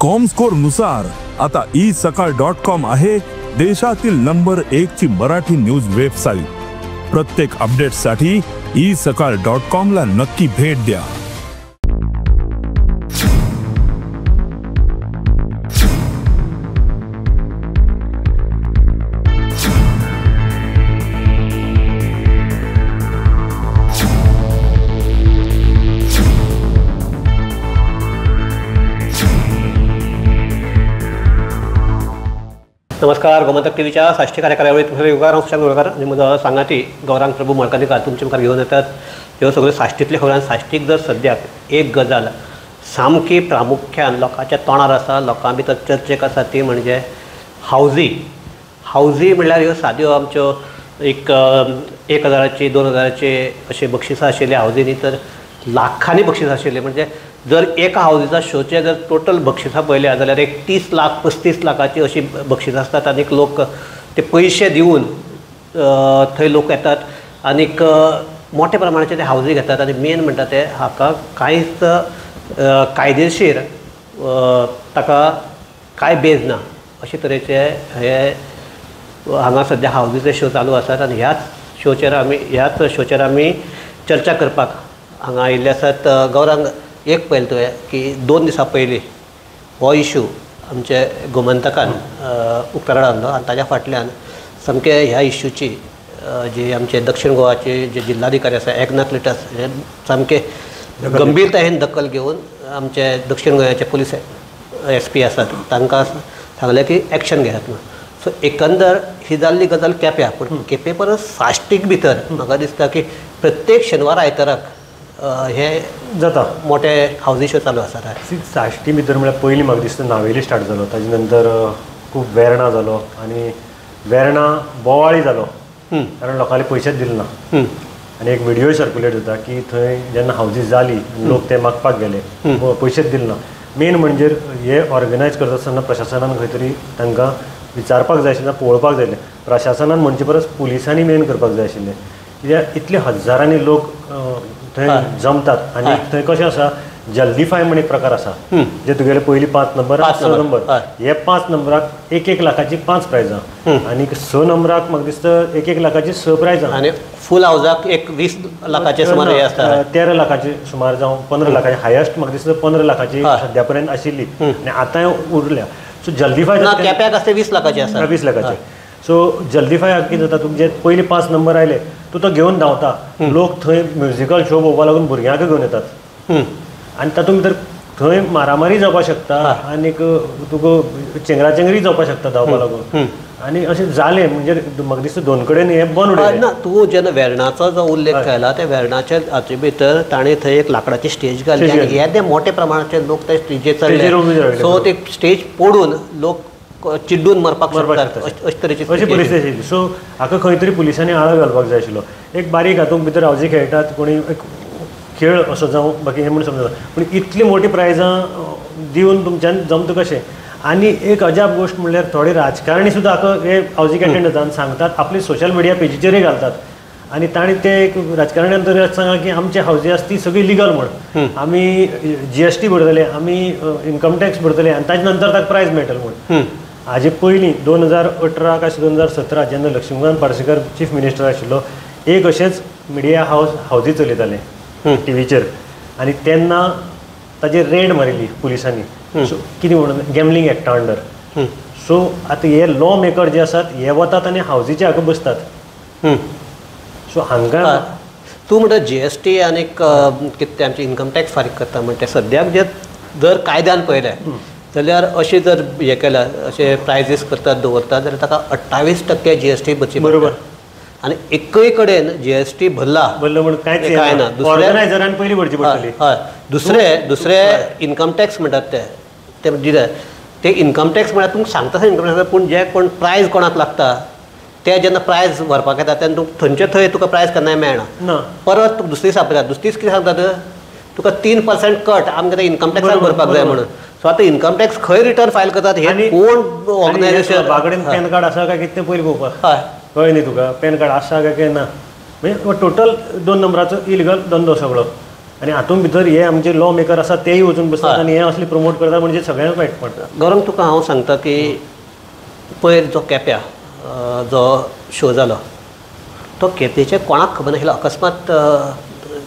Comscore नुसार आता isakal.com आहे देशातील नंबर 1 ची मराठी न्यूज वेबसाईट। प्रत्येक अपडेटसाठी isakal.com ला नक्की भेट द्या। नमस्कार, गोमंतक टीव्हीच्या साष्टी कार्यक्रमावळी तुमचे युगार आणि म्हजो सांगाती गौरांग प्रभू मडकणीकार तुमचे मुखार घेवन येतात। ह्यो सगळ्यो साश्टीतले खबरां साश्टीक जर सद्याक एक गजाल सामकी प्रामुख्यान लोकांच्या तोंडार आसा, लोकां भितर चर्चेक आसा ती म्हणजे हावजी म्हणल्यार ह्यो साद्यो आमच्यो एक 1000ची 2000ची अशी बक्षिसां आशिल्ली हावजींनी तर लाखांनी बक्षिसां आशिल्ली। म्हणजे जर एका हावजीचा शोचे जर टोटल बक्षिसां पळयल्या जाल्यार एक 30 लाख 35 लाखाची अशी बक्षिसां आसतात। आनीक लोक ते पयशे दिवन थंय लोक येतात आनीक मोठ्या प्रमाणाचे ते हावजी घेतात आनी मेन म्हणटा ते हाका कांयच कायदेशीर ताका कांय बेज ना अशे तरेचे हे हांगा सद्या हावजीचे शो चालू आसात। आनी ह्याच शोचेर आमी चर्चा करपाक हांगा आयिल्ले आसात। गौरांग, एक पळयलें तुवें की 2 दिसां पयलीं हो इशू आमचे गोमंतकान उक्ताडार हाडलो आनी ताज्या फाटल्यान सामके ह्या इशूची जी आमचे दक्षिण गोवाचे जे जिल्हाधिकारी आसा एकनाथ लिटस हे सामके गंभीरतायेन दखल घेवन आमचे दक्षिण गोंयाचे पुलीस SP आसात तांकां सांगलें की एक्शन घेयात म्हणून। सो एकंदर ही जाल्ली गजाल केप्यां, पूण केपे परस साश्टीक भितर म्हाका दिसता की प्रत्येक शेनवार आयताराक हे जाता मोठे हावजी शो चालू आसा। साश्टी भितर म्हळ्यार पयलीं म्हाका दिसता नावेली स्टार्ट जालो, ताजे नंतर खूब वेर्णा जालो आनी वेर्णा बोवाळी जालो कारण लोकांनी पयशेच दिले ना। आनी एक व्हिडिओ सर्क्युलेट जाता की थंय जेन्ना हावजी जाली लोक ते मागपाक गेले पयशेच दिले ना। मेन म्हणजे हे ऑर्गनायज करता आसतना प्रशासनान खंय तरी तांकां विचारपाक जाय आशिल्लें, पळोवपाक जाय आशिल्लें। प्रशासनान म्हणचे परस पुलिसांनी मेन करपाक जाय आशिल्लें, कित्याक इतले हजारांनी लोक थंय जमतात आनी थंय कशें आसा जल्दीफाय म्हण एक प्रकार आसा जे तुगेले पयलीं 5 नंबर 6 नंबर हे 5 नंबराक 1 लाखाची 5 प्रायजां आनी 6 नंबराक म्हाका दिसता 1 लाखाची 6 प्रायजां आनी फूल हावजाक एक 20 लाखाचे सुमार हे आसता, 13 लाखाची सुमार जावं 15 लाखाची हायस्ट म्हाका दिसता 15 लाखाची सद्या पर्यंत आशिल्ली आनी आतां उरल्या। सो जल्दीफाय केप्याक आसता 20 लाखाची आसा 20 लाखाचे। सो जल्दीफाय कितें जाता तुमचे पयलीं 5 नंबर आयले तूं तो घेवन धांवता, लोक थंय म्युजिकल शो पळोवपाक लागून भुरग्यांक घेवन येतात आनी तातूंत भितर थंय मारामारी जावपाक शकता आनीक तुका चेंगराचेंगरी जावपाक शकता धांवपाक लागून आनी अशें जालें म्हणजे म्हाका दिसता 2 कडेन हें बंद उडयलें ना। तूं जेन्ना वेर्णाचो जो उल्लेख केला त्या वेर्णाच्या हाचे भितर ताणें थंय एक लाकडाची स्टेज घाली आनी येदे मोठे प्रमाणाचे लोक त्या स्टेजीर चडले, सो ते स्टेज पडून लोक चिड्डून मरपाक शकतात अशे तरेची अशी परिस्थिती आशिल्ली। सो हाका खंय तरी पुलिसांनी आळो घालपाक जाय आशिल्लो। एक बारीक हातूंत भितर हावजी खेळटात कोणी खेळ असो जावं बाकी हें म्हणून समजता, पूण इतली मोठी प्रायजां दिवन तुमच्यान जमता कशें। आनी एक अजाप गोश्ट म्हणल्यार थोडे राजकारणी सुद्दां हाका हे हावजीक एटेंड जातात सांगतात, आपली सोशल मिडिया पेजीचेरय घालतात आनी ताणें ते एक राजकारण्यान तरी सांगा की आमची हावजी आसा ती सगळी लिगल म्हण, आमी GST भरतले, आमी इन्कम टॅक्स भरतले आनी ताजे नंतर ताका प्रायज मेळटले म्हण। हाजे पयलीं 2018 काय 2017 जेन्ना लक्ष्मीकांत पार्सेकर चीफ मिनिस्टर आशिल्लो एक अशेंच मिडिया हावजी चलयताले टीव्हीचेर आनी तेन्ना ताजेर रेड मारिल्ली पुलिसांनी। सो कितें म्हणून गॅमलिंग एक्टा अंडर। सो आतां हे लॉ मेकर जे आसात हे वतात आनी हावजीचे हाका बसतात। सो हांकां तूं म्हणटा GST आनीक कितें आमचे इन्कम टॅक्स फारीक करता म्हणटा सद्याक जे जर कायद्यान पळयलें जाल्यार अशें जर हें केल्या अशे प्रायजीस करतात दवरतात जाल्यार ताका 28% GST भरची बरोबर आनी एकय कडेन GST भरला म्हणून कांय ना। ऑर्गनायझरान पयलीं भरची पडटली। हय दुसरे इन्कम टॅक्स म्हणटात ते दितात ते इन्कम टॅक्स म्हळ्यार तुमकां सांगता इन्कम टॅक्स, पूण जे कोण प्रायज कोणाक लागता ते जेन्ना प्रायज व्हरपाक येता तेन्ना थंयचे थंय तुका प्रायज केन्नाय मेळना, परत दुसरे दीस आपयतात। दुसरे दीस कितें सांगतात तुका 3% कट आमकां ते इन्कम टॅक्सान भरपाक जाय म्हणून। सो आतां इन्कम टॅक्स खंय रिटर्न फायल करतात हे कोण ऑर्गनायझेशन बागडेन पॅन कार्ड आसा काय कितें पयलीं पळोवपाक कळ्ळें न्ही तुका, पॅन कार्ड आसा काय ना, म्हणजे टोटल 2 नंबराचो इलिगल धंदो सगळो आनी हातूंत भितर हे आमचे लॉ मेकर आसा तेय वचून बसतात आनी हे असले प्रमोट करतात म्हणजे सगळ्यांक वायट पडटा. गौरंग तुका हांव सांगता की पयर जो केप्या जो शो जालो तो केपेचे कोणाक खबर नाशिल्लो. अकस्मात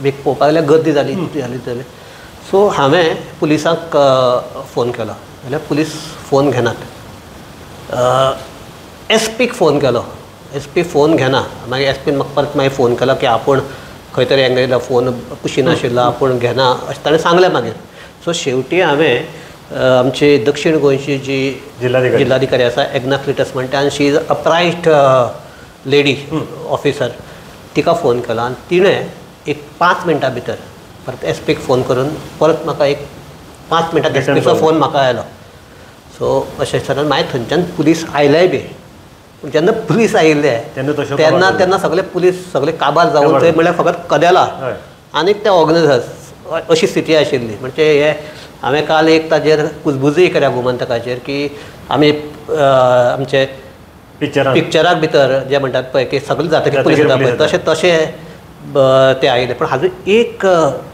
एक पळोवपाक गेल्यार गर्दी जाली सो हांवें पुलिसांक फोन केलो जाल्यार पुलीस फोन घेनात. SP फोन केलो, SP फोन घेना. मागीर SPन म्हाका परत मागीर फोन केलो की आपूण खंय तरी एंगेजला फोन कुशीनाशिल्लो आपूण घेना अशें ताणें सांगलें मागीर. सो शेवटी हांवें आमची दक्षिण गोंयची जी जिल्हाधिकारी आसा एग्ना क्लिटस म्हणटा आनी शी इज अ प्रायज्ड लेडी ऑफिसर, तिका फोन केलो आनी तिणें एक 5 मिनटां भितर परत SPक फोन करून परत म्हाका एक 5 मिनटां SPचो फोन म्हाका आयलो. सो अशें तरेन मागीर थंयच्यान पुलीस आयलेय बी. पूण जेन्ना पुलीस आयिल्ले तेन्ना सगळे पुलीस सगळे काबार जावन थंय म्हणल्यार फकत कदेला आनीक ते ऑर्गनायझर्स अशी स्थिती आशिल्ली. म्हणजे हे हांवें काल एक ताजेर कुजबुजूय केल्या गोमंतकाचेर की आमी आमचे पिक्चराक भितर जे म्हणटात पळय की सगळे जातकीर पुलीस येता पळय तशें ते आयिल्ले. पूण हाजो एक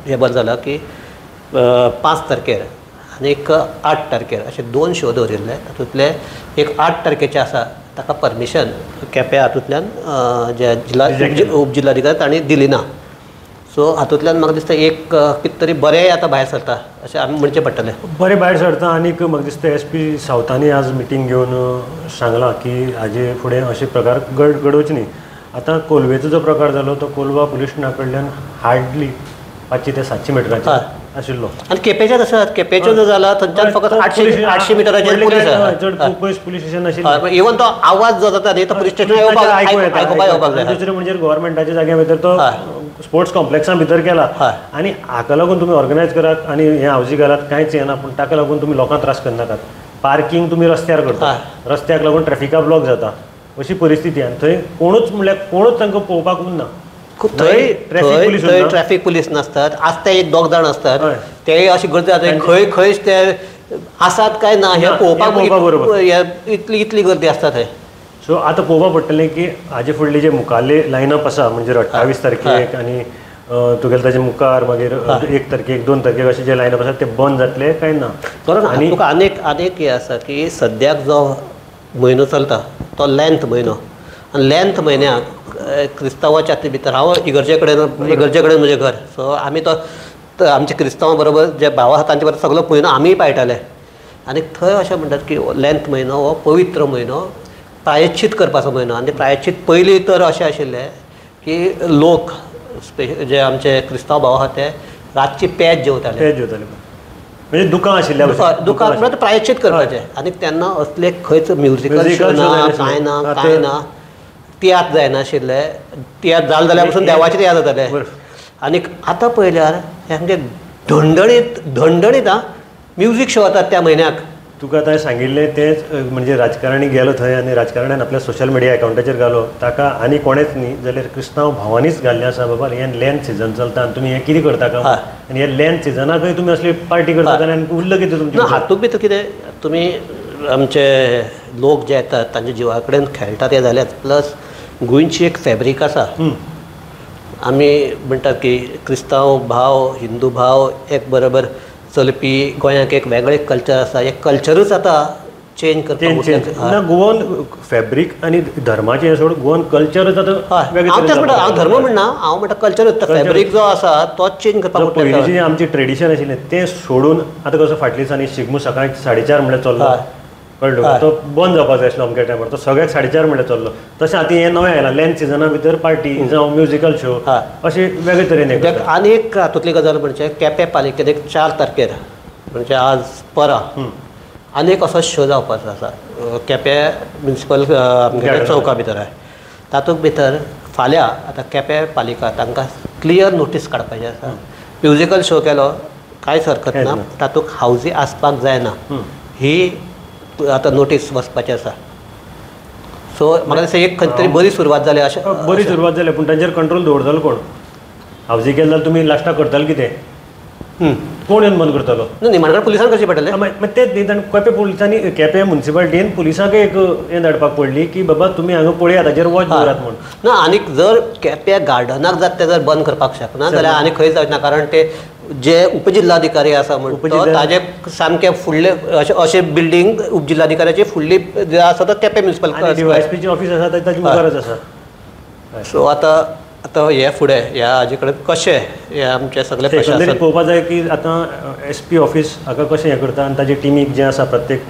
हें बरें जालां की 5 तारखेर आनी एक 8 तारखेर अशे 2 शो दवरिल्ले. तातूंतले एक 8 तारखेचे आसा ताका परमिशन केप्या हातूंतल्यान जे उपजिल्हाधिकारी तांणी दिली ना. सो हातूंतल्यान म्हाका दिसता एक कितें तरी बरें आतां भायर सरता अशें आमी म्हणचें पडटलें. बरें भायर सरता. आनीक म्हाका दिसता SP सावथांनी आज मिटींग घेवन सांगलां की हाजे फुडें अशे प्रकार घडोवचे न्ही. आतां कोलवेचो जो प्रकार जालो तो कोलवा पुलीस स्टेशना कडल्यान हार्डली 500 ते 700 मिटराचेर आशिल्लो. आनी केपेच्या तसोच केपेचो जो जाला थंयच्यान फकत 800 मिटराचेर पुलीस स्टेशन आशिल्लें. इवन तो आवाज जो जाता न्ही तो पुलीस स्टेशन आयकुपाक जाय. दुसरें म्हणजे गव्हर्मेंटाच्या जाग्या भितर तो स्पोर्ट्स कॉम्प्लेक्सा भितर केला आनी हाका लागून तुमी ऑर्गनायज करात आनी हे हावजी घालात कांयच येना. पूण ताका लागून तुमी लोकांक त्रास करनाकात. पार्किंग तुमी रस्त्यार करतात, रस्त्याक लागून ट्रॅफिका ब्लॉक जाता अशी परिस्थिती. आनी थंय कोणूच तांकां पळोवपाक उरना. थंय ट्रॅफिक पुलीस नासतात, आसता एक 2 जाण असतात ते अशी गर्दी जाता खंय खंयच ते आसात काय ना हे पळोवपाक इतली गर्दी आसता थंय. सो आतां पळोवपाक पडटलें की हाजे फुडले जे मुखाल्ले लायनअप आसा म्हणजे 28 तारखेक आनी तुगेले ताजे मुखार मागीर 1 तारखेक 2 तारखेक अशें जे लायनअप आसा ते बंद जातले काय ना. आनी तुका आनीक हे आसा की सद्याक जो म्हयनो चलता तो लँथ म्हयनो आनी लँथ म्हयन्याक क्रिस्तांवाच्या भितर हांव इगर्जे कडेन म्हजें घर. सो आमी तो आमच्या क्रिस्तांवा बरोबर जे भाव आसा तांचे बरोबर सगळो म्हयनो आमीय पाळटाले. आनी थंय अशें म्हणटात की लँथ म्हयनो हो पवित्र म्हयनो प्रायश्चित करपाचो म्हयनो. आनी प्रायश्चित पयलीं तर अशें आशिल्लें की लोक जे आमचे क्रिस्तांव भाव आसा ते रातची पेज जेवताले म्हणजे दुकां आशिल्ल्या दुकान प्रायश्चित करपाचें. आनी तेन्ना असले खंयच म्युजिकल शो ना कांय ना. तियात्र जायनाशिल्ले. तियात्र जालें जाल्यार पसून देवाचें तियात्र जातालें. आनीक आतां पळयल्यार सामकें धडधडीत म्युजीक शो जातात त्या म्हयन्याक. तुका आतां सांगिल्लें तेंच म्हणजे राजकारणी गेलो थंय आनी राजकारण्यान आपल्या सोशल मिडिया एकाउंटाचेर घालो ताका आनी कोणेच न्ही जाल्यार क्रिस्तांव भावांनीच घाल्लें आसा बाबा हें लँथ सिजन चलता आनी तुमी हें कितें करता काय आनी हे लँथ सिजनाकय तुमी असली पार्टी करतात आनी उरलं कितें तुमचें. हातूंत भितर कितें तुमी आमचे लोक जे येतात तांच्या जिवा कडेन खेळटात ते जाल्यात. प्लस गोंयची एक फॅब्रीक आसा. आमी म्हणटात की क्रिस्तांव भाव हिंदू भाव एक बरोबर चलपी गोंयाक एक वेगळें कल्चर आसा. हे कल्चरूच आतां चेंज करपाक गोवन फॅब्रीक आनी धर्माचें हें सोड गोवन कल्चरूच आतां हांव धर्म म्हणना हांव म्हणटा कल्चरूच फॅब्रीक जो आसा तोच चेंज करपाक. पयलींचें आमचें ट्रेडिशन आशिल्लें तें सोडून आतां कसो फाटल्या दिसांनी शिगमो सकाळी 4:30 म्हणल्यार चल्लो कळ्ळो. तो बंद जावपाक जाय आसलो अमके टायमार तो सगळ्याक 4:30 म्हणल्यार चल्लो. तशें आतां हें नवें आयलां लँथ सिजना भितर पार्टी जावं म्युजिकल शो अशें वेगळे तरेन. आनी एक हातूंतली गजाल म्हणजे केपें पालिकेन एक 4 तारखेर म्हणजे आज परां आनी एक असो शो जावपाचो आसा केपें म्युनिसिपल चौका भितर आहे. तातूंत भितर फाल्यां आतां केपें पालिका तांकां क्लियर नोटीस काडपाचें आसा. म्युजिकल शो केलो कांयच हरकत ना, तातूंत हावजी आसपाक जायना ही आतां नोटीस वचपाची आसा. सो म्हाका दिसता एक खंय तरी बरी सुरवात जाली अशें. बरी सुरवात जाली पूण तांचेर कंट्रोल दवरतलो कोण? हावजी केलें जाल्यार तुमी लास्टाक करतले कितें? कोण येवन बंद करतलो? निमाणकार पुलिसान करचें पडटलें. मागीर तेच न्ही, केपें पुलिसांनी केपें म्युन्सिपाल्टीन पुलिसांक एक हें धाडपाक पडली की बाबा तुमी हांगा पळयात, ताजेर वॉच दवरात म्हूण. ना आनीक जर केप्या गार्डनाक जात ते जर बंद करपाक शकना जाल्यार आनी खंय जावचें ना. कारण ते जे उपजिल्लाधिकारी आसा म्हणटा ताजे सामके फुडले अशे बिल्डींग उपजिल्लाधिकाऱ्याची फुडली जे आसा तो केपें म्युन्सिपल DYSP ऑफीस आसा ताजे मुखारच आसा. सो आतां हे फुडें ह्या हाजे कडेन कशें हे आमचे सगळे एकंदरीत पळोवपाक जाय की आतां SP ऑफीस हाका कशें हें करता आनी ताजे टिमीक जें आसा प्रत्येक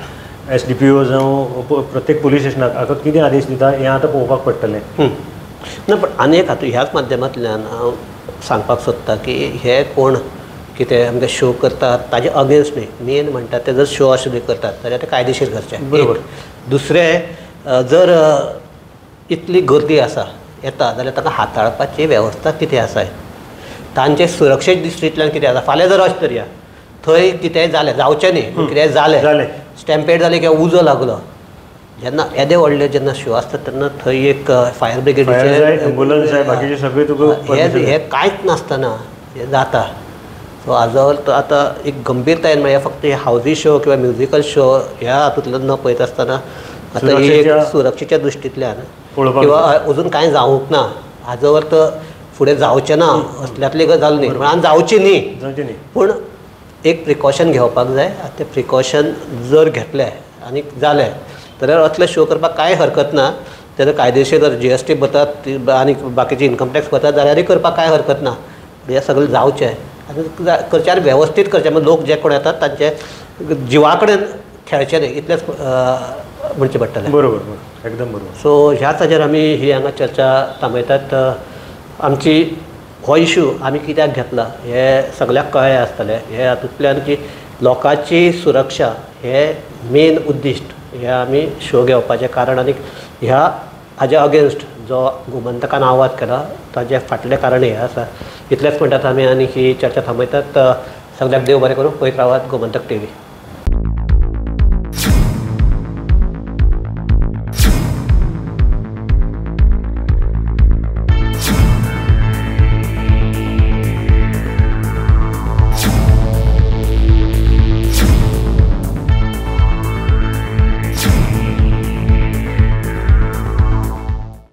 SDPO जावं प्रत्येक पुलीस स्टेशनाक हाका कितें आदेश दिता हें आतां पळोवपाक पडटलें. ना पण आनी एक हातूंत ह्याच माध्यमांतल्यान हांव सांगपाक सोदतां की हे कोण कितें आमकां शो करतात ताजे अगेन्स्ट न्ही. मेन म्हणटा ते जर शो अशे करतात जाल्यार ते कायदेशीर करचे. बरोबर. दुसरें जर इतली गर्दी आसा येता जाल्यार ताका हाताळपाची वेवस्था कितें आसा, तांचे सुरक्षे दृश्टींतल्यान कितें आसा. फाल्यां जर अशें धरया थंय कितेंय जालें, जावचें न्ही, कितेंय जालें, स्टॅम्पेड जालें किंवा उजो लागलो, जेन्ना येदे व्हडले जेन्ना शो आसता तेन्ना थंय एक फायर ब्रिगेडीचे एम्बुलन्स जाय, बाकीचे सगळे तुका हे कांयच नासतना हें जाता. सो हाजो आतां एक गंभीरतायेन म्हळ्यार फक्त हे हावजी शो किंवा म्युजिकल शो ह्या हातूंतल्यान न पळयत आसतना आतां ही एक सुरक्षेच्या दृश्टींतल्यान किंवा अजून कांय जावंक ना हाजो अर्थ फुडें जावचें ना असल्यातली गजाल न्ही, म्हण जावची न्ही, पूण एक प्रिकॉशन घेवपाक जाय. तें प्रिकॉशन जर घेतलें आनी जालें जाल्यार असले शो करपाक कांय हरकत ना. तेन्ना कायदेशीर जर GST भरतात आनी बाकीचे इन्कम टॅक्स भरतात जाल्यारय करपाक कांय हरकत ना. हें सगळें जावचें आनी करचें आनी वेवस्थीत करचें. म्हणजे लोक जे कोण येतात तांचे जिवा कडेन खेळचें न्ही इतलेंच म्हणचें पडटलें. बरोबर, एकदम बरोबर. सो ह्याच हाजेर आमी ही हांगा चर्चा थांबयतात. आमची हो इशू आमी कित्याक घेतला हे सगळ्याक कळ्ळें आसतलें. हे हातूंतल्यान की लोकांची सुरक्षा हे मेन उद्दिश्ट हे आमी शो घेवपाचें कारण. आनी ह्या हाजे अगेन्स्ट जो गोमंतकान आवाज केला ताजे फाटलें कारण हें आसा. इतलेंच म्हणटात आमी आनी ही चर्चा थांबयतात. सगळ्याक देव बरें करूं. पळयत रावात गोमंतक TV.